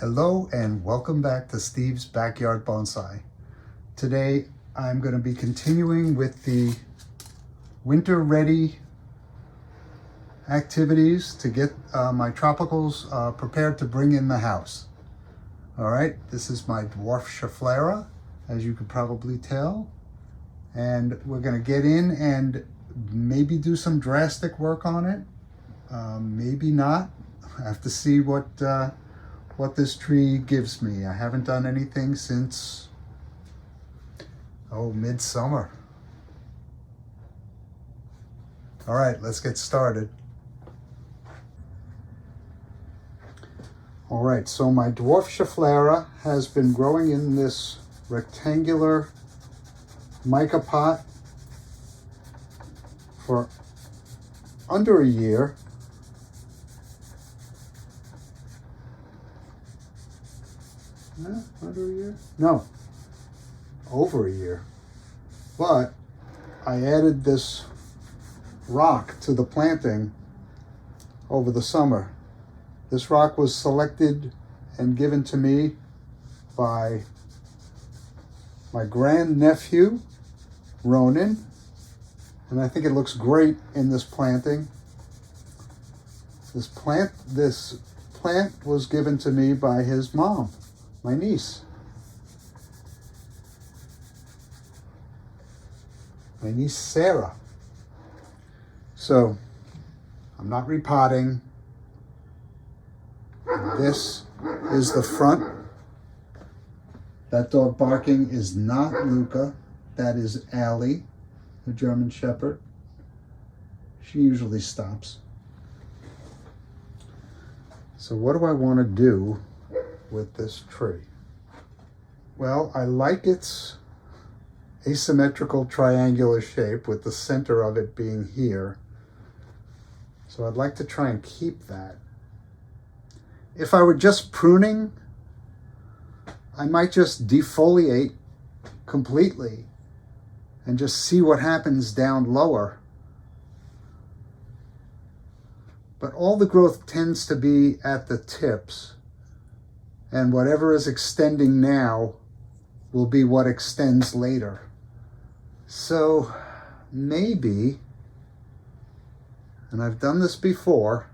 Hello and welcome back to Steve's Backyard Bonsai. Today I'm going to be continuing with the winter ready activities to get my tropicals prepared to bring in the house. Alright, this is my dwarf chafera, as you could probably tell, and we're going to get in and maybe do some drastic work on it, maybe not. I have to see what this tree gives me. I haven't done anything since, midsummer. All right, let's get started. All right, so my dwarf chafera has been growing in this rectangular mica pot for under a year. Under a year? No, over a year. But I added this rock to the planting over the summer. This rock was selected and given to me by my grandnephew, Ronan, and I think it looks great in this planting. This plant was given to me by his mom, my niece. My niece Sarah. So I'm not repotting. This is the front. That dog barking is not Luca. That is Allie, the German Shepherd. She usually stops. So what do I want to do with this tree? Well, I like its asymmetrical triangular shape with the center of it being here. So I'd like to try and keep that. If I were just pruning, I might just defoliate completely and just see what happens down lower. But all the growth tends to be at the tips, and whatever is extending now will be what extends later. So maybe, and I've done this before,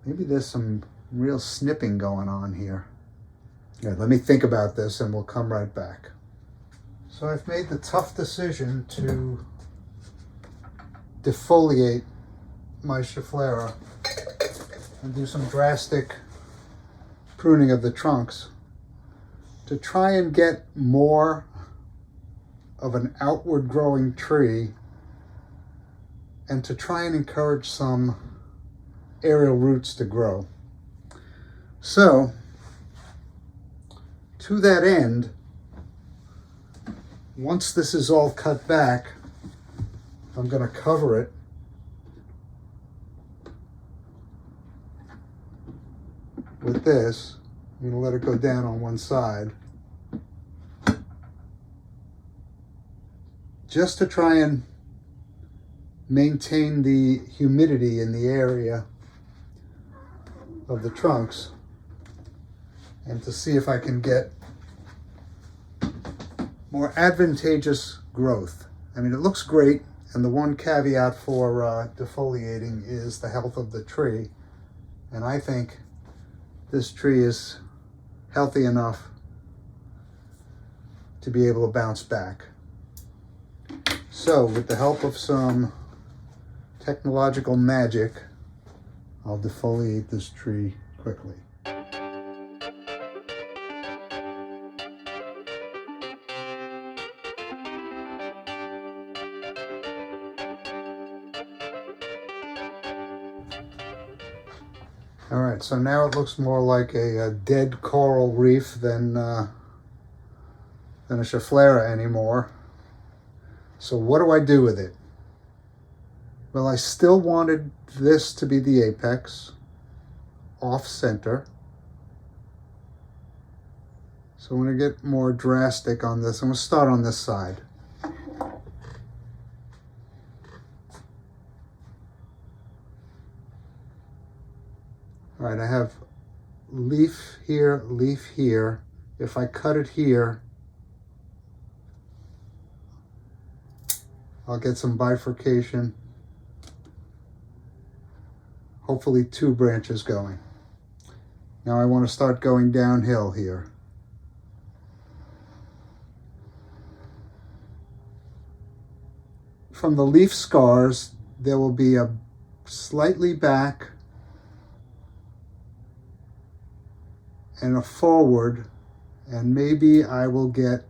maybe there's some real snipping going on here. Yeah, let me think about this and we'll come right back. So I've made the tough decision to defoliate my chafera and do some drastic pruning of the trunks to try and get more of an outward growing tree and to try and encourage some aerial roots to grow. So to that end, once this is all cut back, I'm going to cover it with this. I'm going to let it go down on one side, just to try and maintain the humidity in the area of the trunks and to see if I can get more advantageous growth. I mean, it looks great, and the one caveat for defoliating is the health of the tree, and I think this tree is healthy enough to be able to bounce back. So with the help of some technological magic, I'll defoliate this tree quickly. All right, so now it looks more like a dead coral reef than a chafera anymore. So what do I do with it? Well, I still wanted this to be the apex, off center. So I'm going to get more drastic on this. I'm going to start on this side. All right, I have leaf here, leaf here. If I cut it here, I'll get some bifurcation. Hopefully 2 branches going. Now I want to start going downhill here. From the leaf scars, there will be a slightly back and a forward, and maybe I will get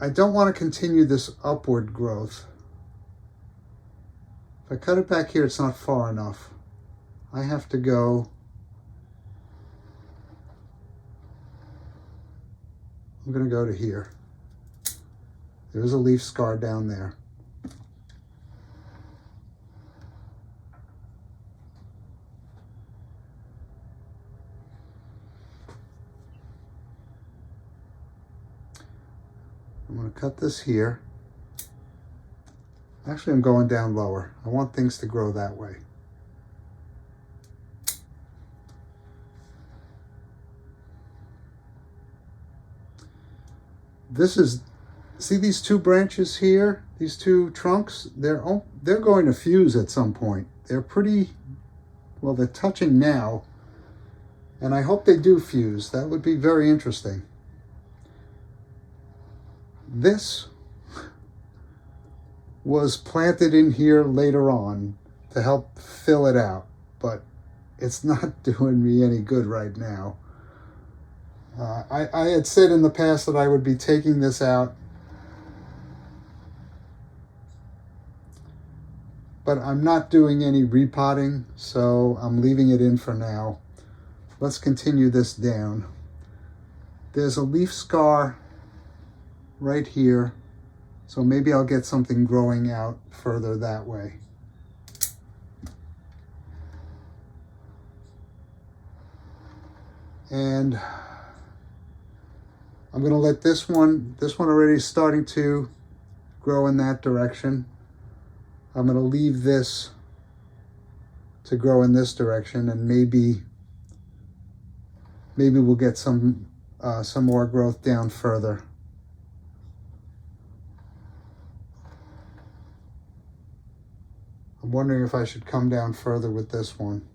I don't want to continue this upward growth. If I cut it back here, it's not far enough. I have to go, I'm going to go to here. There's a leaf scar down there. I'm going to cut this here. Actually, I'm going down lower. I want things to grow that way. This is, see these 2 branches here? These 2 trunks? They're going to fuse at some point. They're pretty, well, they're touching now. And I hope they do fuse. That would be very interesting. This was planted in here later on to help fill it out, but it's not doing me any good right now. I had said in the past that I would be taking this out, but I'm not doing any repotting, so I'm leaving it in for now. Let's continue this down. There's a leaf scar right here, so maybe I'll get something growing out further that way. And I'm going to let this one already is starting to grow in that direction. I'm going to leave this to grow in this direction, and maybe we'll get some more growth down further. I'm wondering if I should come down further with this one.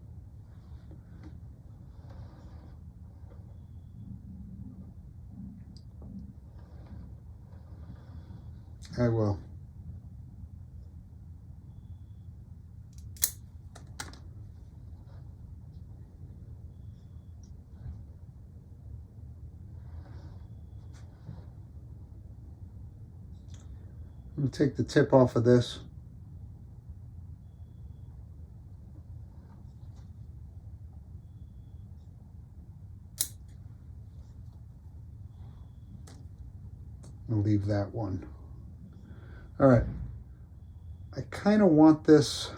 I will. I'm going to take the tip off of this. I'll leave that one. All right. I kind of want this,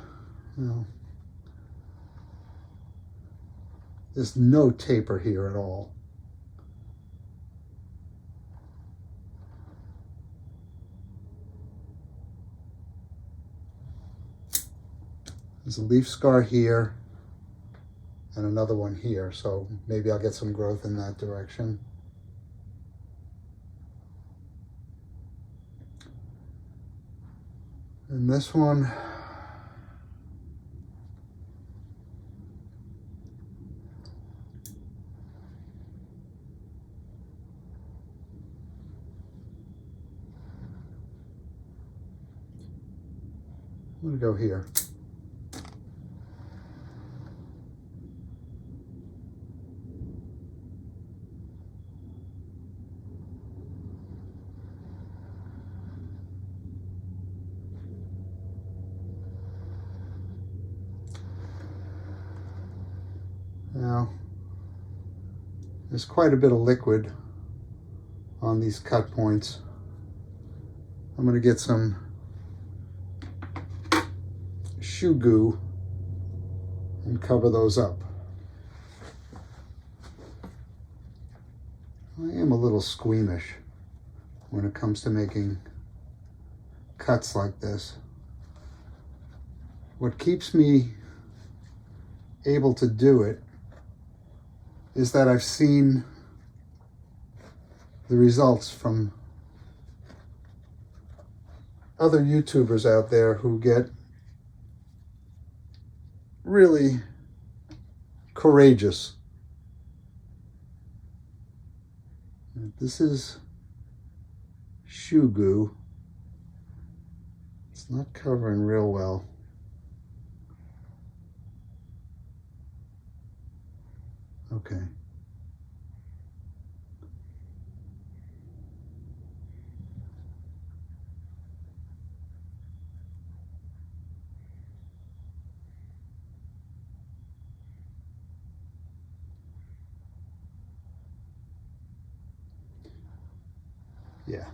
there's no taper here at all. There's a leaf scar here and another one here, so maybe I'll get some growth in that direction. And this one, I'm going to go here. Now, there's quite a bit of liquid on these cut points. I'm going to get some shoe goo and cover those up. I am a little squeamish when it comes to making cuts like this. what keeps me able to do it is that I've seen the results from other YouTubers out there who get really courageous. This is shoe goo. It's not covering real well. Okay. Yeah.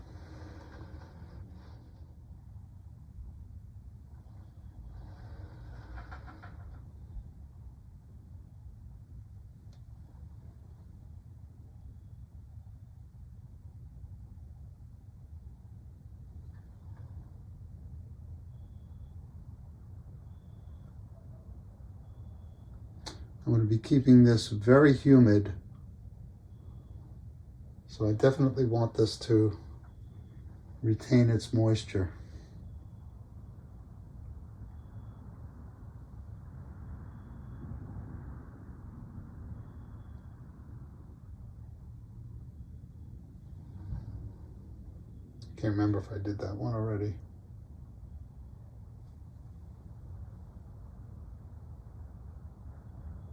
I'm going to be keeping this very humid, so I definitely want this to retain its moisture. Can't remember if I did that one already.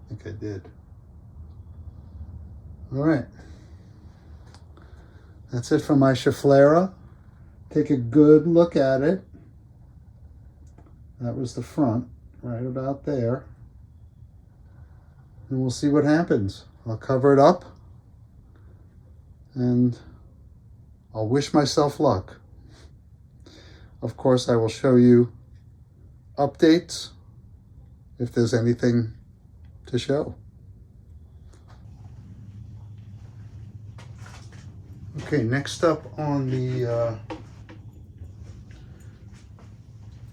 I think I did. All right. That's it for my chafera. Take a good look at it. That was the front, right about there. And we'll see what happens. I'll cover it up and I'll wish myself luck. Of course, I will show you updates if there's anything to show. Okay, next up on the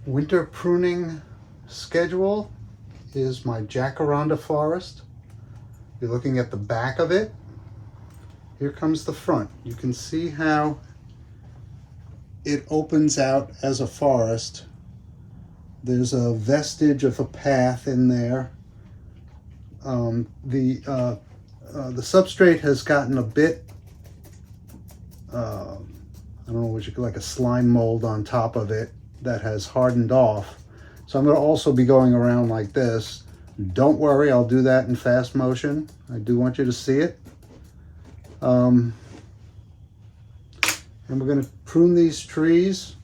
winter pruning schedule is my jackaranda forest. You're looking at the back of it. Here comes the front. You can see how it opens out as a forest. There's a vestige of a path in there. The substrate has gotten a bit, I don't know what you call, like a slime mold on top of it that has hardened off. So I'm going to also be going around like this. Don't worry, I'll do that in fast motion. I do want you to see it. And we're going to prune these trees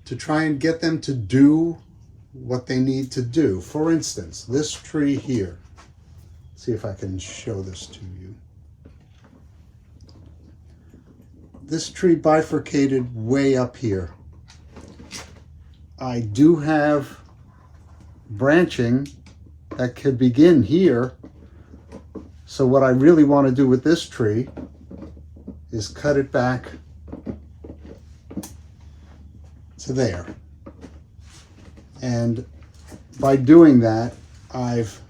to try and get them to do what they need to do. For instance, this tree here. See if I can show this to you. This tree bifurcated way up here. I do have branching that could begin here. So what I really want to do with this tree is cut it back to there. And by doing that, I've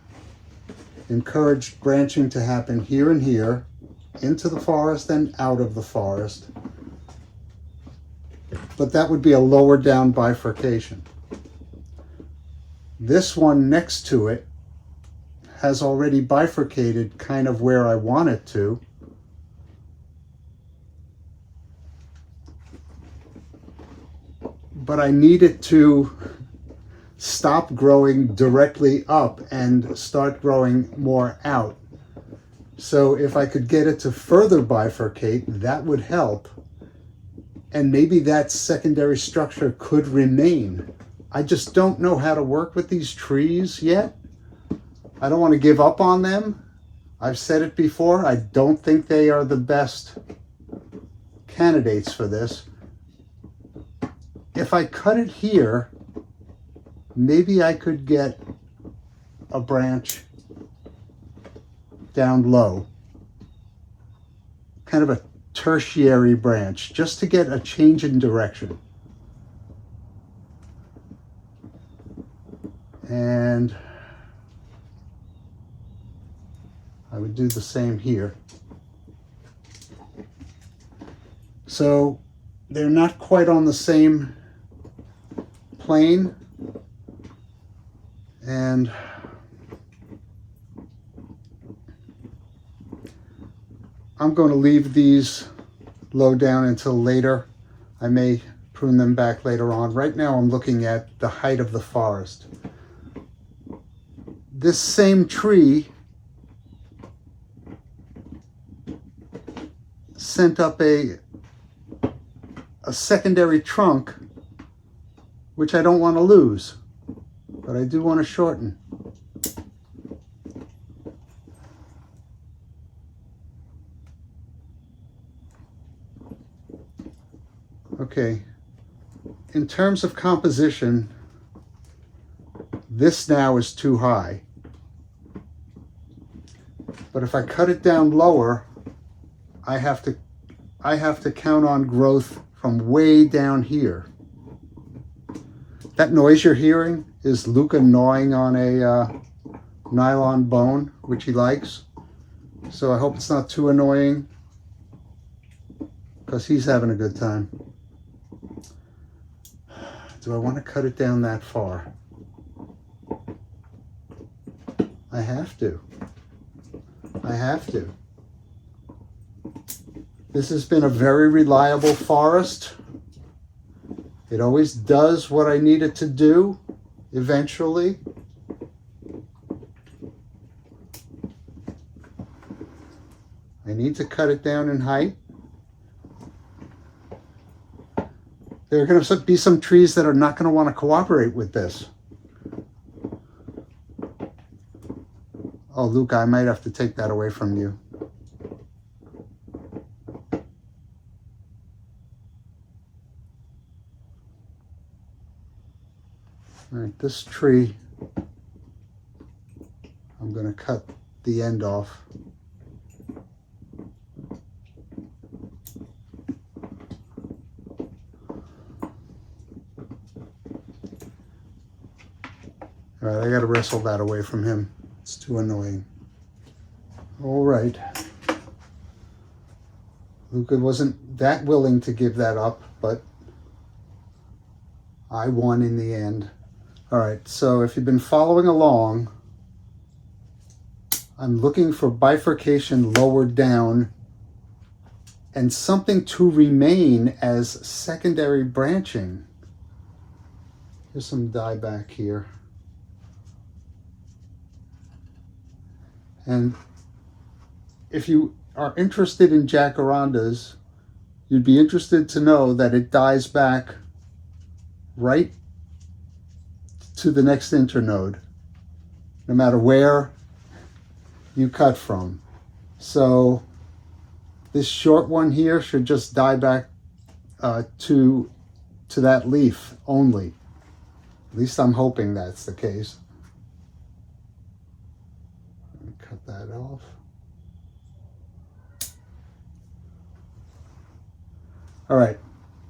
encouraged branching to happen here and here, into the forest and out of the forest. But that would be a lower down bifurcation. This one next to it has already bifurcated kind of where I want it to. But I need it to stop growing directly up and start growing more out. So if I could get it to further bifurcate, that would help. And maybe that secondary structure could remain. I just don't know how to work with these trees yet. I don't want to give up on them. I've said it before, I don't think they are the best candidates for this. If I cut it here, maybe I could get a branch down low, kind of a tertiary branch, just to get a change in direction. And I would do the same here. So they're not quite on the same plane, and I'm going to leave these low down until later. I may prune them back later on. Right now I'm looking at the height of the forest. This same tree sent up a secondary trunk, which I don't want to lose, but I do want to shorten. Okay, in terms of composition, this now is too high. But if I cut it down lower, I have to count on growth from way down here. That noise you're hearing is Luca gnawing on a nylon bone, which he likes. So I hope it's not too annoying, because he's having a good time. Do I want to cut it down that far? I have to. I have to. This has been a very reliable forest. It always does what I need it to do eventually. I need to cut it down in height. There are going to be some trees that are not going to want to cooperate with this. Oh, Luca, I might have to take that away from you. All right, this tree, I'm going to cut the end off. All right, I got to wrestle that away from him. It's too annoying. All right. Luca wasn't that willing to give that up, but I won in the end. All right, so if you've been following along, I'm looking for bifurcation lower down and something to remain as secondary branching. Here's some dye back here. And if you are interested in jackarandas, you'd be interested to know that it dies back right to the next internode, no matter where you cut from. So this short one here should just die back to that leaf only. At least I'm hoping that's the case. Cut that off. All right,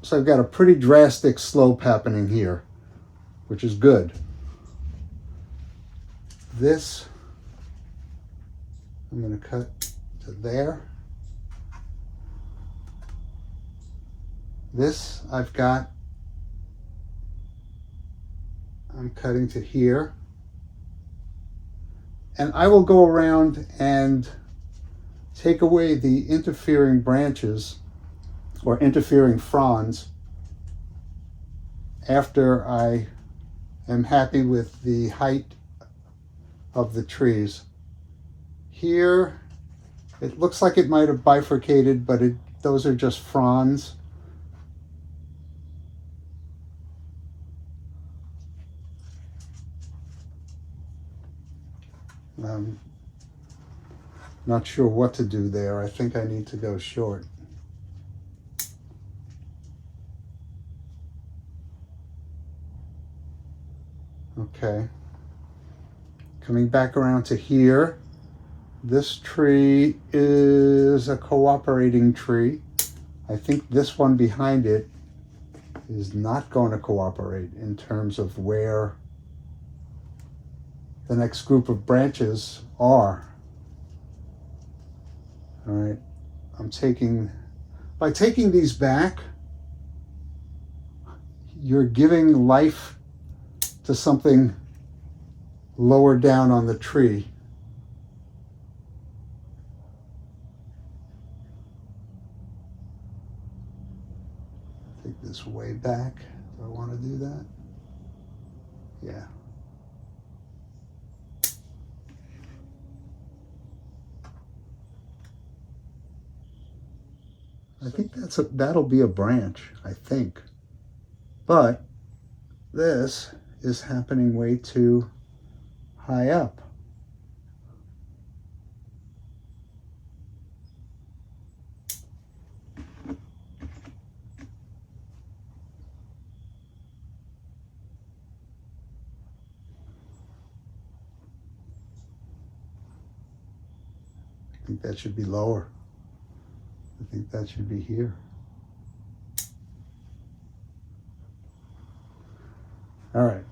so I've got a pretty drastic slope happening here, which is good. This, I'm going to cut to there. This I'm cutting to here. And I will go around and take away the interfering branches or interfering fronds after I am happy with the height of the trees. Here, it looks like it might have bifurcated, but those are just fronds. I'm not sure what to do there. I think I need to go short. Okay. Coming back around to here. This tree is a cooperating tree. I think this one behind it is not going to cooperate in terms of where the next group of branches are. All right, by taking these back, you're giving life to something lower down on the tree. Take this way back. Do I want to do that? Yeah. I think that'll be a branch, I think. But this is happening way too high up. I think that should be lower. I think that should be here. All right.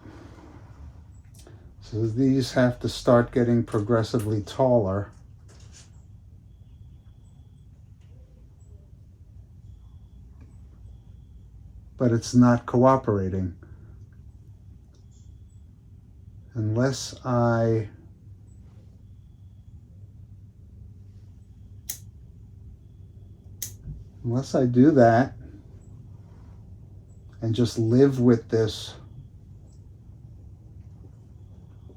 So these have to start getting progressively taller. But it's not cooperating. Unless I do that and just live with this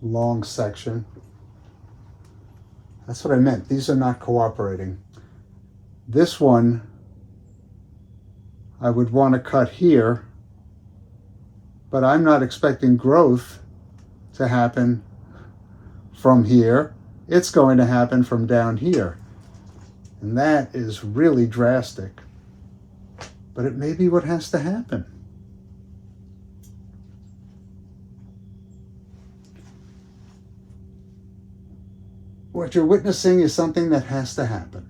long section. That's what I meant. These are not cooperating. This one I would want to cut here, but I'm not expecting growth to happen from here. It's going to happen from down here. And that is really drastic. But it may be what has to happen. What you're witnessing is something that has to happen.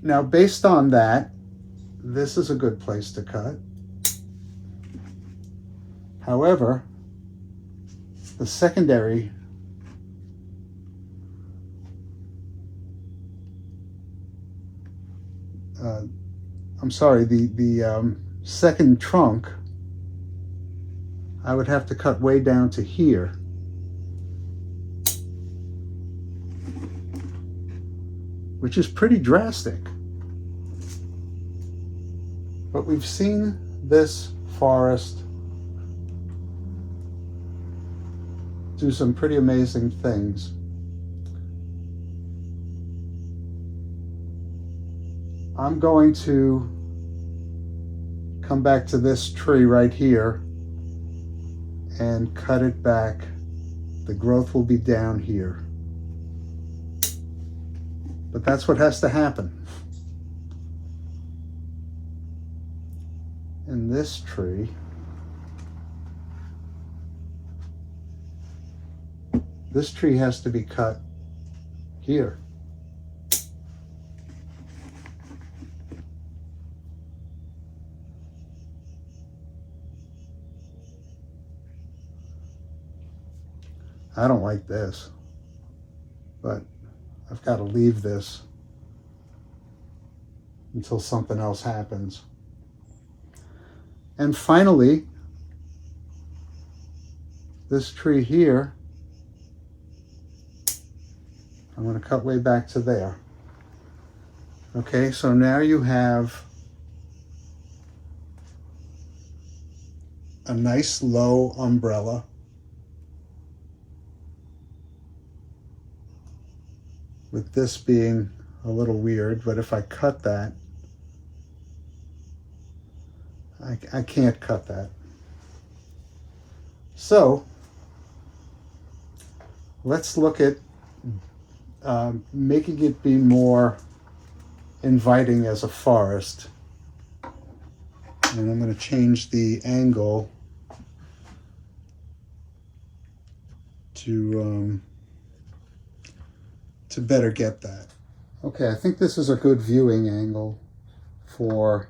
Now, based on that, this is a good place to cut. However, the secondary the second trunk, I would have to cut way down to here. Which is pretty drastic. But we've seen this forest do some pretty amazing things. I'm going to come back to this tree right here and cut it back. The growth will be down here. But that's what has to happen. In this tree, this tree has to be cut here. I don't like this, but I've got to leave this until something else happens. And finally, this tree here, I'm going to cut way back to there. Okay, so now you have a nice low umbrella. With this being a little weird, but if I cut that, I can't cut that. So let's look at making it be more inviting as a forest. And I'm going to change the angle to better get that. Okay, I think this is a good viewing angle for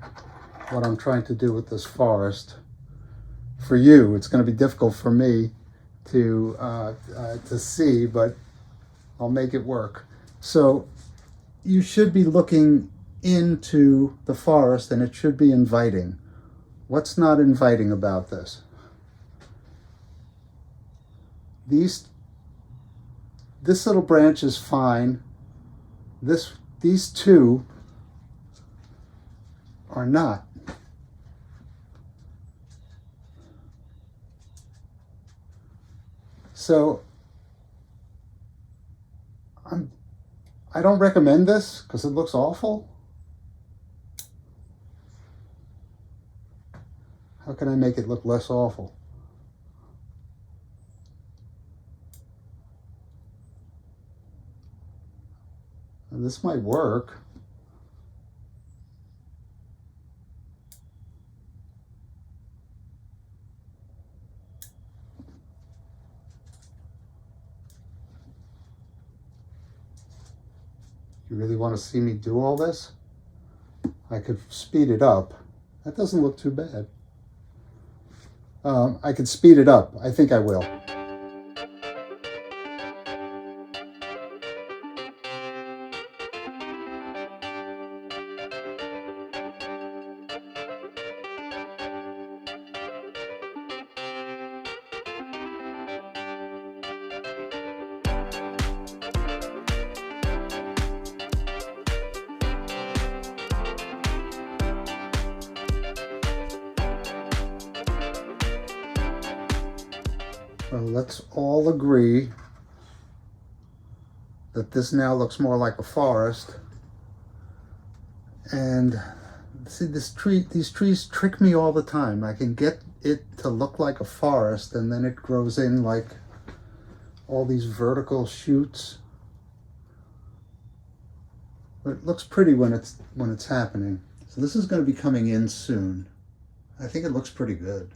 what I'm trying to do with this forest. For you, it's going to be difficult for me to see, but I'll make it work. So you should be looking into the forest, and it should be inviting. What's not inviting about this? This little branch is fine. These two are not. So I don't recommend this because it looks awful. How can I make it look less awful? And this might work. You really want to see me do all this? I could speed it up. That doesn't look too bad. I could speed it up. I think I will. Well, let's all agree that this now looks more like a forest. And see, these trees trick me all the time. I can get it to look like a forest, and then it grows in like all these vertical shoots. But it looks pretty when it's happening. So this is going to be coming in soon. I think it looks pretty good.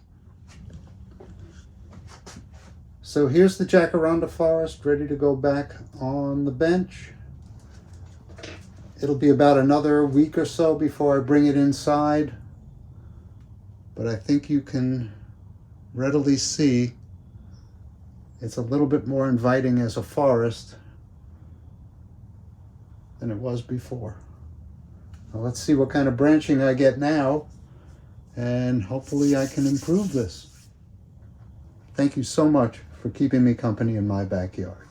So here's the jacaranda forest ready to go back on the bench. It'll be about another week or so before I bring it inside. But I think you can readily see it's a little bit more inviting as a forest than it was before. Well, let's see what kind of branching I get now, and hopefully I can improve this. Thank you so much for keeping me company in my backyard.